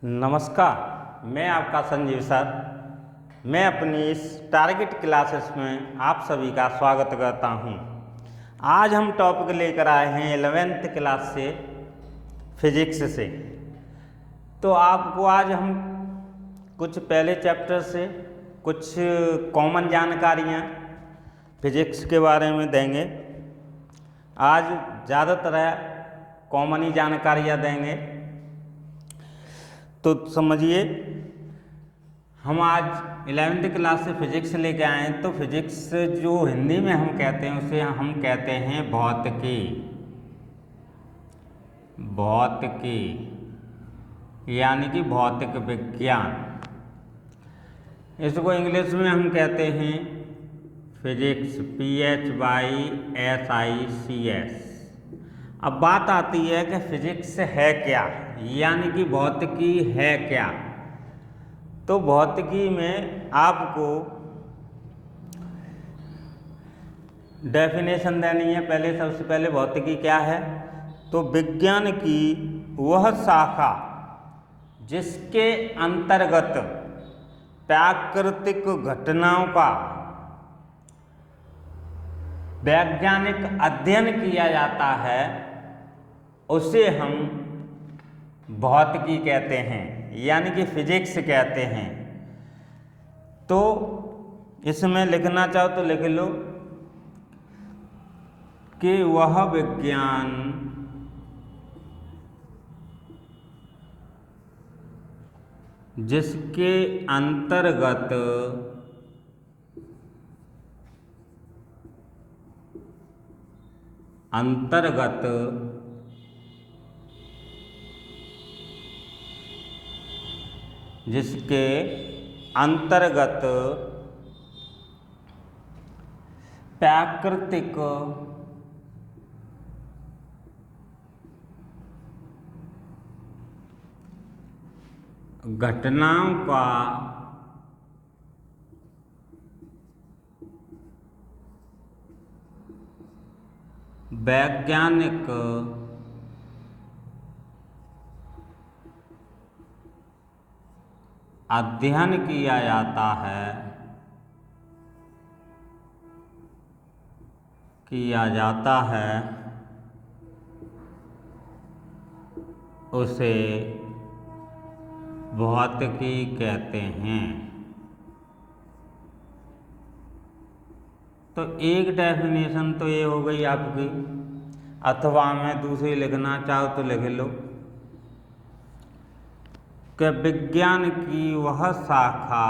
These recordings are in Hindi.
नमस्कार, मैं आपका संजीव सर। मैं अपनी इस टारगेट क्लासेस में आप सभी का स्वागत करता हूं। आज हम टॉपिक लेकर आए हैं 11th क्लास से फिजिक्स से। तो आपको आज हम कुछ पहले चैप्टर से कुछ कॉमन जानकारियां फिजिक्स के बारे में देंगे। आज ज़्यादातर कॉमन ही जानकारियां देंगे। तो समझिए, हम आज 11th क्लास से फिजिक्स लेके आए हैं। तो फिजिक्स जो हिंदी में हम कहते हैं उसे हम कहते हैं भौतिकी। भौतिकी यानी कि भौतिक विज्ञान। इसको इंग्लिश में हम कहते हैं फिजिक्स, PHYSICS। अब बात आती है कि फिजिक्स है क्या, यानी कि भौतिकी है क्या। तो भौतिकी में आपको डेफिनेशन देनी है। सबसे पहले भौतिकी क्या है? तो विज्ञान की वह शाखा जिसके अंतर्गत प्राकृतिक घटनाओं का वैज्ञानिक अध्ययन किया जाता है, उसे हम भौतिकी कहते हैं, यानी कि फिजिक्स कहते हैं। तो इसमें लिखना चाहो तो लिख लो कि वह विज्ञान जिसके अंतर्गत प्राकृतिक घटनाओं का वैज्ञानिक अध्ययन किया जाता है, उसे भौतिकी कहते हैं। तो एक डेफिनेशन तो ये हो गई आपकी, अथवा मैं दूसरी लिखना चाहो तो लिख लो कि विज्ञान की वह शाखा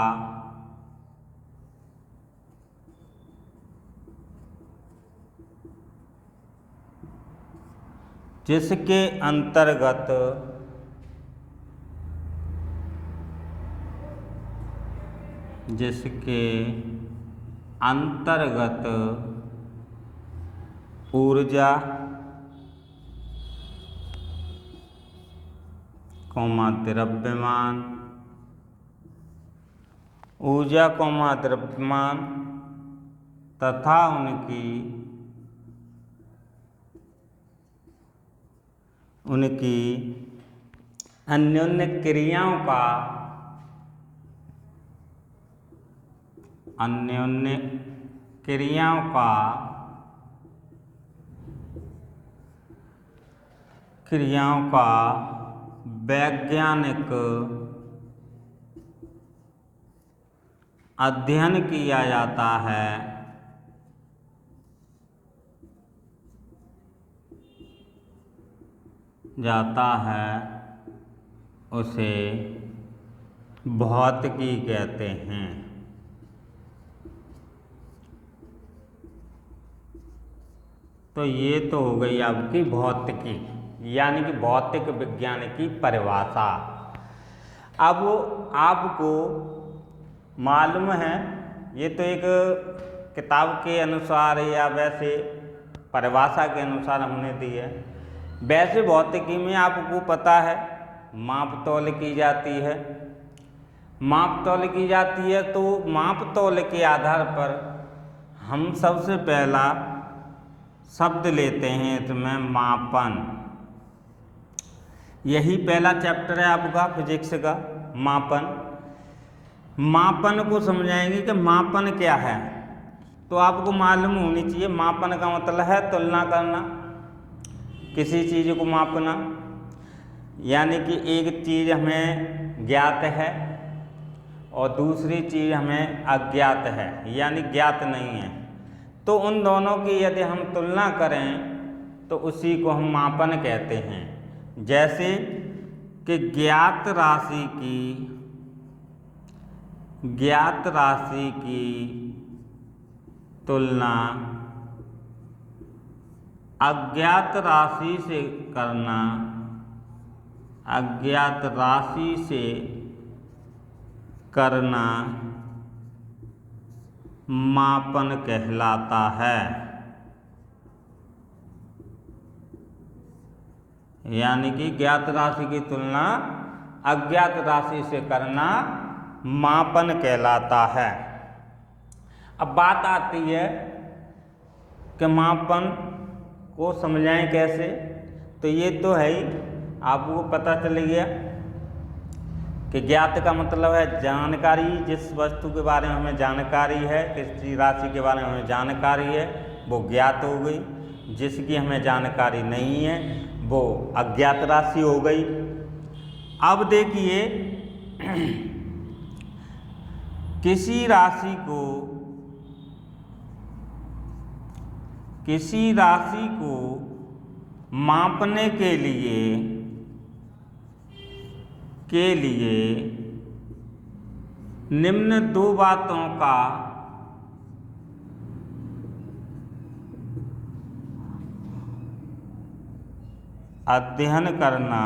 जिसके अंतर्गत ऊर्जा द्रव्यमान तथा उनकी अन्योन्य क्रियाओं का वैज्ञानिक अध्ययन किया जाता है, उसे भौतिकी कहते हैं। तो ये तो हो गई आपकी भौतिकी, यानी कि भौतिक विज्ञान की परिभाषा। अब आपको मालूम है, ये तो एक किताब के अनुसार या वैसे परिभाषा के अनुसार हमने दी है। वैसे भौतिकी में आपको पता है माप तौल की जाती है। तो माप तौल के आधार पर हम सबसे पहला शब्द लेते हैं इसमें मापन। यही पहला चैप्टर है आपका फिजिक्स का, मापन। मापन को समझाएंगे कि मापन क्या है। तो आपको मालूम होनी चाहिए, मापन का मतलब है तुलना करना, किसी चीज़ को मापना। यानी कि एक चीज़ हमें ज्ञात है और दूसरी चीज़ हमें अज्ञात है, यानी ज्ञात नहीं है। तो उन दोनों की यदि हम तुलना करें तो उसी को हम मापन कहते हैं। जैसे कि ज्ञात राशि की तुलना अज्ञात राशि से करना, मापन कहलाता है। यानी कि ज्ञात राशि की तुलना अज्ञात राशि से करना मापन कहलाता है। अब बात आती है कि मापन को समझाएं कैसे। तो ये तो है ही, आपको पता चल गया कि ज्ञात का मतलब है जानकारी। जिस वस्तु के बारे में हमें जानकारी है, किसी राशि के बारे में हमें जानकारी है, वो ज्ञात हो गई। जिसकी हमें जानकारी नहीं है वो अज्ञात राशि हो गई। अब देखिए, किसी राशि को मापने के लिए निम्न दो बातों का अध्ययन करना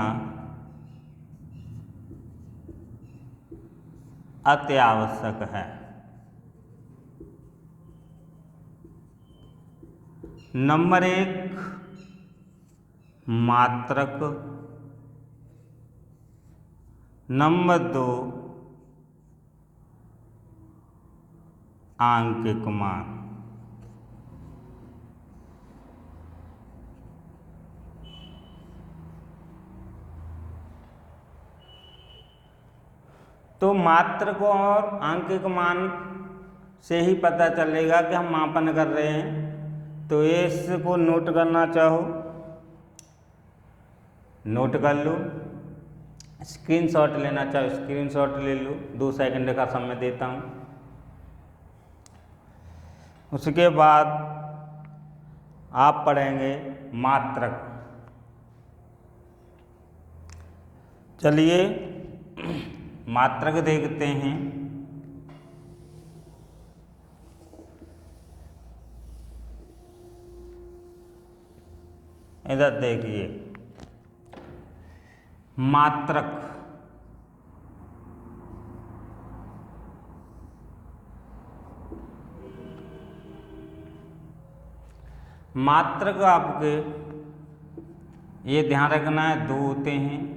अति आवश्यक है। नंबर 1 मात्रक, नंबर 2 आंकिक मान। तो मात्रक और आंकिक मान से ही पता चलेगा कि हम मापन कर रहे हैं। तो इसको नोट करना चाहो नोट कर लो, स्क्रीनशॉट लेना चाहो स्क्रीनशॉट ले लो। 2 सेकंड का समय देता हूँ। उसके बाद आप पढ़ेंगे मात्रक। चलिए मात्रक देखते हैं। इधर देखिए, मात्रक आपके ये ध्यान रखना है, 2 होते हैं।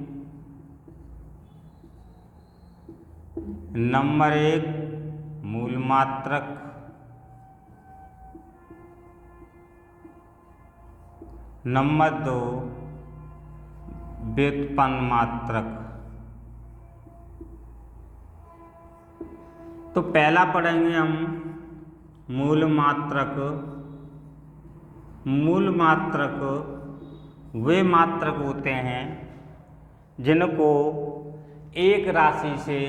नंबर 1 मूल मात्रक, नंबर 2 व्युत्पन्न मात्रक। तो पहला पढ़ेंगे हम मूल मात्रक। मूल मात्रक वे मात्रक होते हैं जिनको एक राशि से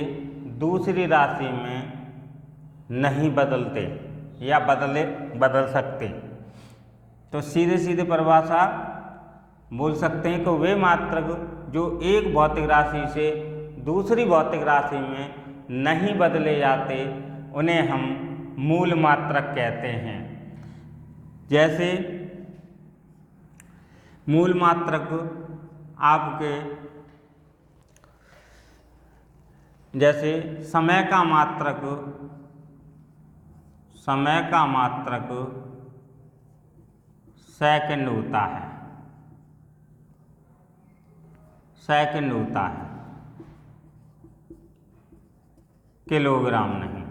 दूसरी राशि में नहीं बदलते या बदल सकते। तो सीधे सीधे परिभाषा बोल सकते हैं कि वे मात्रक जो एक भौतिक राशि से दूसरी भौतिक राशि में नहीं बदले जाते उन्हें हम मूल मात्रक कहते हैं। जैसे मूल मात्रक आपके जैसे समय का मात्रक सेकंड होता है, किलोग्राम नहीं।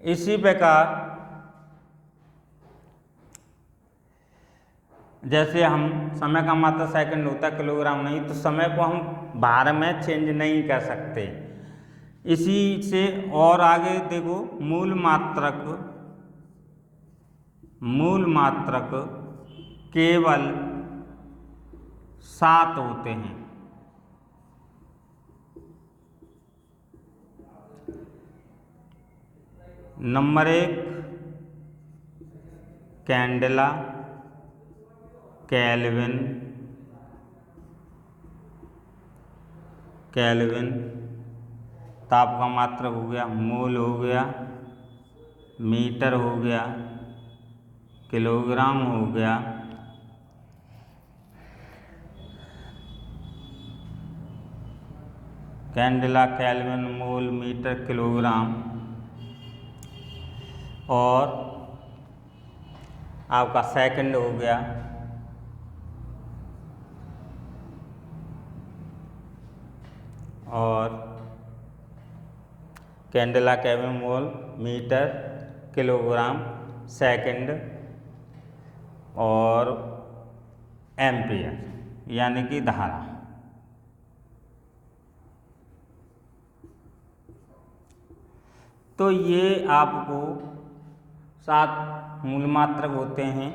इसी प्रकार जैसे हम समय का मात्रक सेकंड होता है, किलोग्राम नहीं, तो समय को हम भार में चेंज नहीं कर सकते। इसी से और आगे देखो, मूल मात्रक केवल 7 होते हैं। नंबर 1 कैंडेला, केल्विन, ताप का मात्रक हो गया, मोल हो गया, मीटर हो गया, किलोग्राम हो गया, कैंडेला, केल्विन, मोल, मीटर, किलोग्राम, और आपका सेकंड हो गया, और कैंडेला, केल्विन, मोल, मीटर, किलोग्राम, सेकंड और एम्पियर यानी कि धारा। तो ये आपको 7 मूल मात्रक होते हैं।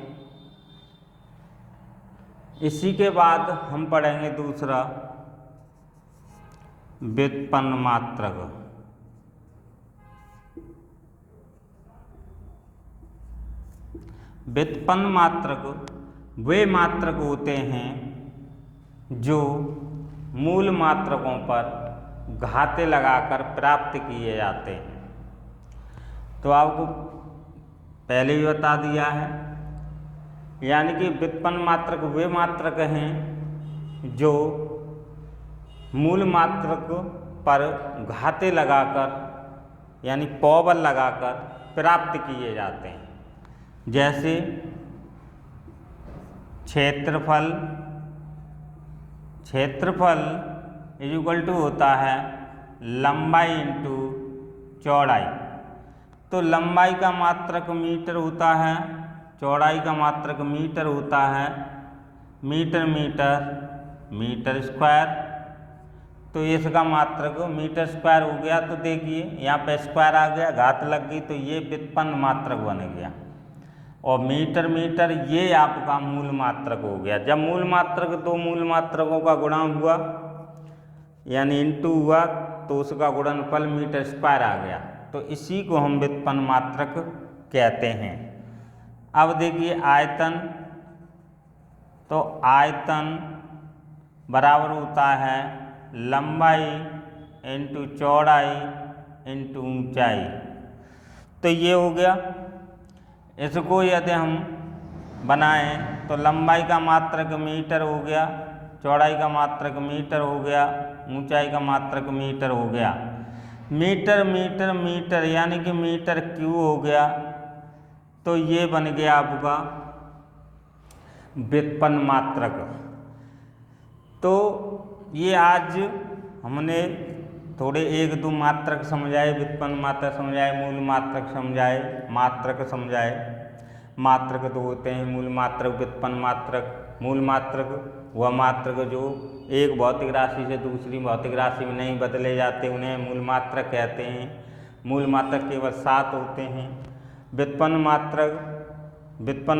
इसी के बाद हम पढ़ेंगे दूसरा व्युत्पन्न मात्रक। व्युत्पन्न मात्रक वे मात्रक होते हैं जो मूल मात्रकों पर घाते लगाकर प्राप्त किए जाते हैं। तो आपको पहले ही बता दिया है, यानी कि व्युत्पन्न मात्रक वे मात्रक हैं जो मूल मात्रक पर घाते लगाकर यानी पॉवर लगाकर प्राप्त किए जाते हैं। जैसे क्षेत्रफल इज इक्वल टू होता है लंबाई इंटू चौड़ाई। तो लंबाई का मात्रक मीटर होता है, चौड़ाई का मात्रक मीटर होता है, मीटर स्क्वायर। तो इसका मात्रक मीटर स्क्वायर हो गया। तो देखिए यहाँ पे स्क्वायर आ गया, घात लग गई, तो ये व्युत्पन्न मात्रक बन गया। और मीटर ये आपका मूल मात्रक हो गया। जब मूल मात्रक दो मूल मात्रकों का गुणा हुआ यानी इंटू हुआ तो उसका गुणनफल मीटर स्क्वायर आ गया। तो इसी को हम व्युत्पन्न मात्रक कहते हैं। अब देखिए आयतन, तो आयतन बराबर होता है लंबाई इंटू चौड़ाई इंटू ऊंचाई। तो ये हो गया। इसको यदि हम बनाएं तो लंबाई का मात्रक मीटर हो गया, चौड़ाई का मात्रक मीटर हो गया, ऊंचाई का मात्रक मीटर हो गया। मीटर यानी कि मीटर क्यूब हो गया। तो ये बन गया आपका व्युत्पन्न मात्रक। तो ये आज हमने थोड़े 1-2 मात्रक समझाए, व्युत्पन्न मात्रक समझाए, मूल मात्रक समझाए, मात्रक समझाए। मात्रक 2 होते हैं, मूल मात्रक, व्युत्पन्न मात्रक। मूल मात्रक वह मात्रक जो एक भौतिक राशि से दूसरी भौतिक राशि में नहीं बदले जाते, उन्हें मूल मात्रक कहते हैं। मूल मात्रक केवल 7 होते हैं। व्युत्पन्न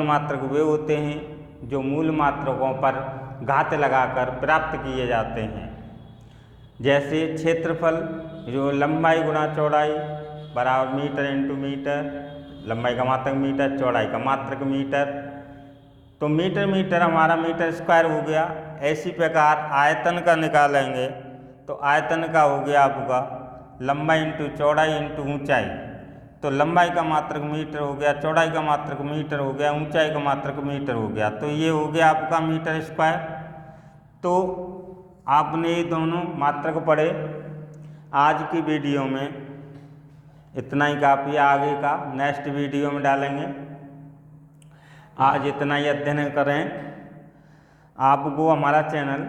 मात्रक वे होते हैं जो मूल मात्रकों पर घात लगाकर प्राप्त किए जाते हैं। जैसे क्षेत्रफल जो लंबाई गुणा चौड़ाई बराबर मीटर इंटू मीटर, लंबाई का मात्रक मीटर, चौड़ाई का मात्रक मीटर। तो मीटर हमारा मीटर स्क्वायर हो गया। ऐसी प्रकार आयतन का निकालेंगे तो आयतन का हो गया आपका लंबाई इंटू चौड़ाई इंटू ऊंचाई। तो लंबाई का मात्रक मीटर हो गया, चौड़ाई का मात्रक मीटर हो गया, ऊंचाई का मात्रक मीटर हो गया। तो ये हो गया आपका मीटर स्क्वायर। तो आपने ये दोनों मात्रक पढ़े। आज की वीडियो में इतना ही काफ़ी, आगे का नेक्स्ट वीडियो में डालेंगे। आज इतना ही अध्ययन करें। आपको हमारा चैनल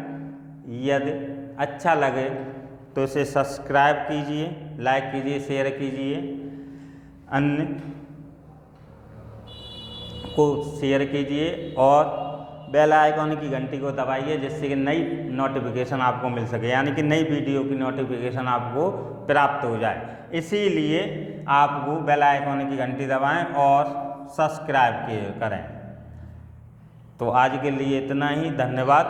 यदि अच्छा लगे तो इसे सब्सक्राइब कीजिए, लाइक कीजिए, शेयर कीजिए, अन्य को शेयर कीजिए और बेल आइकॉन की घंटी को दबाइए, जिससे कि नई नोटिफिकेशन आपको मिल सके, यानी कि नई वीडियो की नोटिफिकेशन आपको प्राप्त हो जाए। इसीलिए आपको बेल आइकॉन की घंटी दबाएं और सब्सक्राइब करें। तो आज के लिए इतना ही, धन्यवाद।